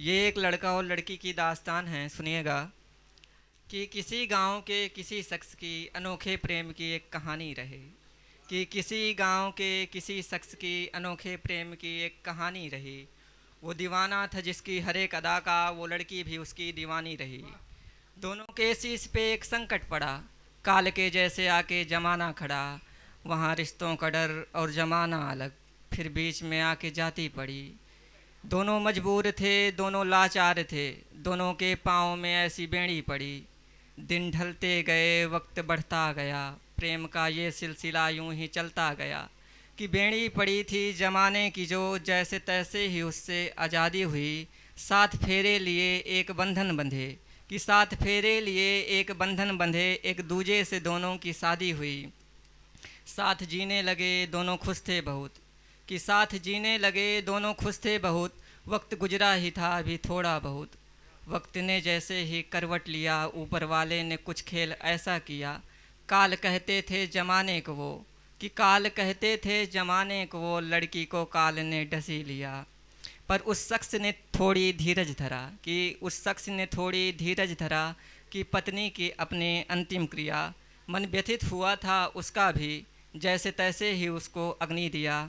ये एक लड़का और लड़की की दास्तान है, सुनिएगा। कि किसी गांव के किसी शख्स की अनोखे प्रेम की एक कहानी रहे। कि किसी गांव के किसी शख्स की अनोखे प्रेम की एक कहानी रही। वो दीवाना था जिसकी हर एक अदा का, वो लड़की भी उसकी दीवानी रही। दोनों के शीश पे एक संकट पड़ा, काल के जैसे आके जमाना खड़ा। वहाँ रिश्तों का डर और जमाना अलग, फिर बीच में आके जाती पड़ी। दोनों मजबूर थे, दोनों लाचार थे, दोनों के पाँव में ऐसी बेड़ी पड़ी। दिन ढलते गए, वक्त बढ़ता गया, प्रेम का ये सिलसिला यूं ही चलता गया। कि बेड़ी पड़ी थी ज़माने की जो, जैसे तैसे ही उससे आज़ादी हुई। साथ फेरे लिए एक बंधन बंधे, कि साथ फेरे लिए एक बंधन बंधे, एक दूजे से दोनों की शादी हुई। साथ जीने लगे दोनों खुश थे बहुत, कि साथ जीने लगे दोनों खुश थे बहुत। वक्त गुजरा ही था अभी थोड़ा बहुत, वक्त ने जैसे ही करवट लिया, ऊपर वाले ने कुछ खेल ऐसा किया। काल कहते थे ज़माने को वो, कि काल कहते थे ज़माने को वो, लड़की को काल ने डसी लिया। पर उस शख्स ने थोड़ी धीरज धरा, कि उस शख्स ने थोड़ी धीरज धरा, कि पत्नी की अपने अंतिम क्रिया। मन व्यथित हुआ था उसका भी, जैसे तैसे ही उसको अग्नि दिया।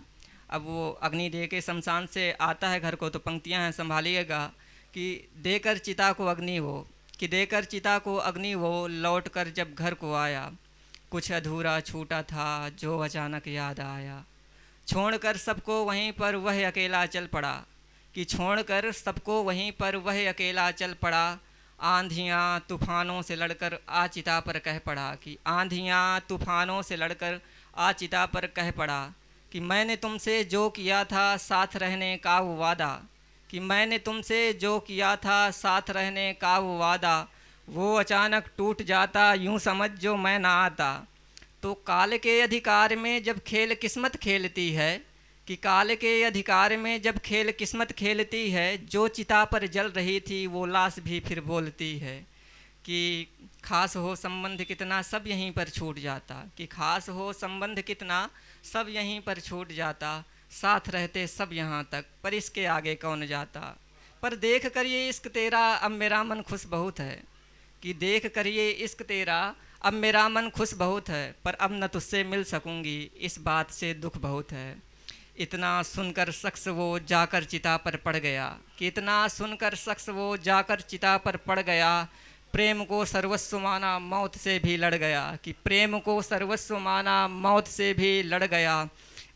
अब वो अग्नि दे के शमशान से आता है घर को, तो पंक्तियां हैं, संभालिएगा। कि देकर चिता को अग्नि वो, कि देकर चिता को अग्नि वो, लौट कर जब घर को आया, कुछ अधूरा छूटा था जो अचानक याद आया। छोड़कर सबको वहीं पर वह अकेला चल पड़ा, कि छोड़कर सबको वहीं पर वह अकेला चल पड़ा। आंधियाँ तूफानों से लड़कर आ चिता पर कह पड़ा, कि आंधियाँ तूफानों से लड़कर आ चिता पर कह पड़ा। कि मैंने तुमसे जो किया था साथ रहने का वो वादा, कि मैंने तुमसे जो किया था साथ रहने का वो वादा, वो अचानक टूट जाता यूं समझ जो मैं ना आता। तो काल के अधिकार में जब खेल किस्मत खेलती है, कि काल के अधिकार में जब खेल किस्मत खेलती है, जो चिता पर जल रही थी वो लाश भी फिर बोलती है। कि खास हो संबंध कितना सब यहीं पर छूट जाता, कि खास हो संबंध कितना सब यहीं पर छूट जाता। साथ रहते सब यहाँ तक, पर इसके आगे कौन जाता। पर देख कर ये इश्क तेरा अब मेरा मन खुश बहुत है, कि देख कर ये इश्क तेरा अब मेरा मन खुश बहुत है। पर अब न तुझसे मिल सकूँगी, इस बात से दुख बहुत है। इतना सुनकर शख्स वो जाकर चिता पर पड़ गया, कि इतना सुनकर शख्स वो जाकर चिता पर पड़ गया। प्रेम को सर्वस्व माना मौत से भी लड़ गया, कि प्रेम को सर्वस्व माना मौत से भी लड़ गया।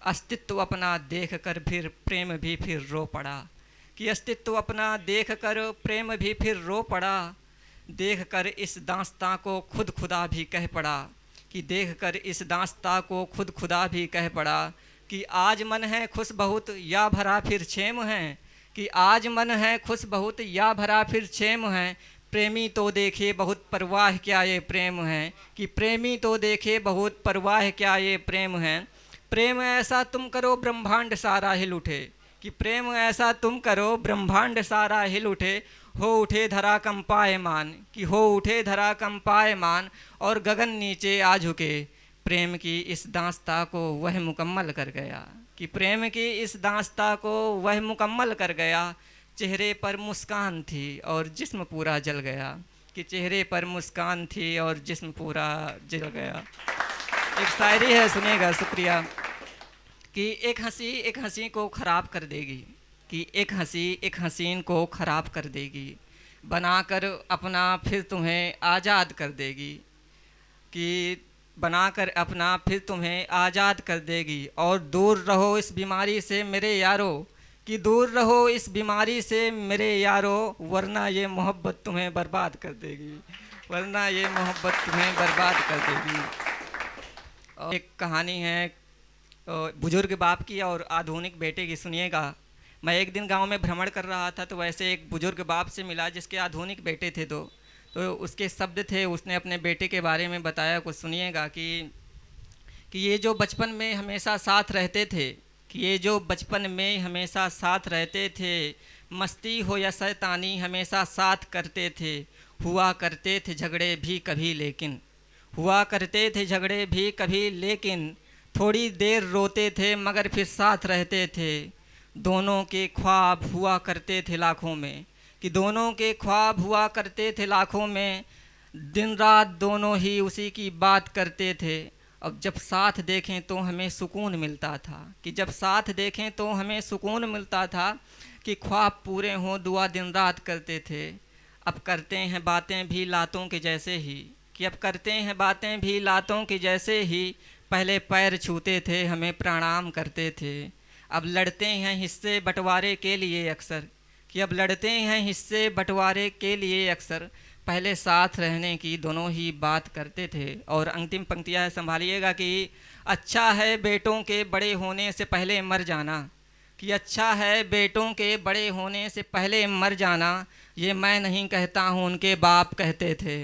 अस्तित्व अपना देख कर फिर प्रेम भी फिर रो पड़ा, कि अस्तित्व अपना देख कर प्रेम भी फिर रो पड़ा। देख कर इस दास्तां को खुद खुदा भी कह पड़ा, कि देख कर इस दास्तां को खुद खुदा भी कह पड़ा। कि आज मन है खुश बहुत या भरा फिर छेम है, कि आज मन है खुश बहुत या भरा फिर छेम है। प्रेमी तो देखे बहुत परवाह क्या ये प्रेम है, कि प्रेमी तो देखे बहुत परवाह क्या ये प्रेम है। प्रेम ऐसा तुम करो ब्रह्मांड सारा हिल उठे, कि प्रेम ऐसा तुम करो ब्रह्मांड सारा हिल उठे। हो उठे धरा कंपायमान, कि हो उठे धरा कंपायमान, और गगन नीचे आ झुके। प्रेम की इस दास्ता को वह मुकम्मल कर गया, कि प्रेम की इस दास्ता को वह मुकम्मल कर गया। चेहरे पर मुस्कान थी और जिस्म पूरा जल गया, कि चेहरे पर मुस्कान थी और जिस्म पूरा जल गया। एक शायरी है, सुनिएगा, शुक्रिया। कि एक हंसी को ख़राब कर देगी, कि एक हंसी एक हसीन को ख़राब कर देगी, बनाकर अपना फिर तुम्हें आज़ाद कर देगी। कि बनाकर अपना फिर तुम्हें आज़ाद कर देगी। और दूर रहो इस बीमारी से मेरे यारो, कि दूर रहो इस बीमारी से मेरे यारो, वरना ये मोहब्बत तुम्हें बर्बाद कर देगी, वरना ये मोहब्बत तुम्हें बर्बाद कर देगी। और एक कहानी है बुजुर्ग बाप की और आधुनिक बेटे की, सुनिएगा। मैं एक दिन गांव में भ्रमण कर रहा था, तो वैसे एक बुजुर्ग बाप से मिला जिसके आधुनिक बेटे थे दो। तो उसके शब्द थे, उसने अपने बेटे के बारे में बताया, कुछ सुनिएगा। कि ये जो बचपन में हमेशा साथ रहते थे, कि ये जो बचपन में हमेशा साथ रहते थे, मस्ती हो या शैतानी हमेशा साथ करते थे। हुआ करते थे झगड़े भी कभी लेकिन, हुआ करते थे झगड़े भी कभी लेकिन, थोड़ी देर रोते थे मगर फिर साथ रहते थे। दोनों के ख्वाब हुआ करते थे लाखों में, कि दोनों के ख्वाब हुआ करते थे लाखों में, दिन रात दोनों ही उसी की बात करते थे। अब जब साथ देखें तो हमें सुकून मिलता था, कि जब साथ देखें तो हमें सुकून मिलता था, कि ख्वाब पूरे हों दुआ दिन रात करते थे। अब करते हैं बातें भी लातों के जैसे ही, कि अब करते हैं बातें भी लातों के जैसे ही, पहले पैर छूते थे हमें प्रणाम करते थे। अब लड़ते हैं हिस्से बंटवारे के लिए अक्सर, कि अब लड़ते हैं हिस्से बंटवारे के लिए अक्सर, पहले साथ रहने की दोनों ही बात करते थे। और अंतिम पंक्तियाँ संभालिएगा कि अच्छा है बेटों के बड़े होने से पहले मर जाना, कि अच्छा है बेटों के बड़े होने से पहले मर जाना, ये मैं नहीं कहता हूँ उनके बाप कहते थे।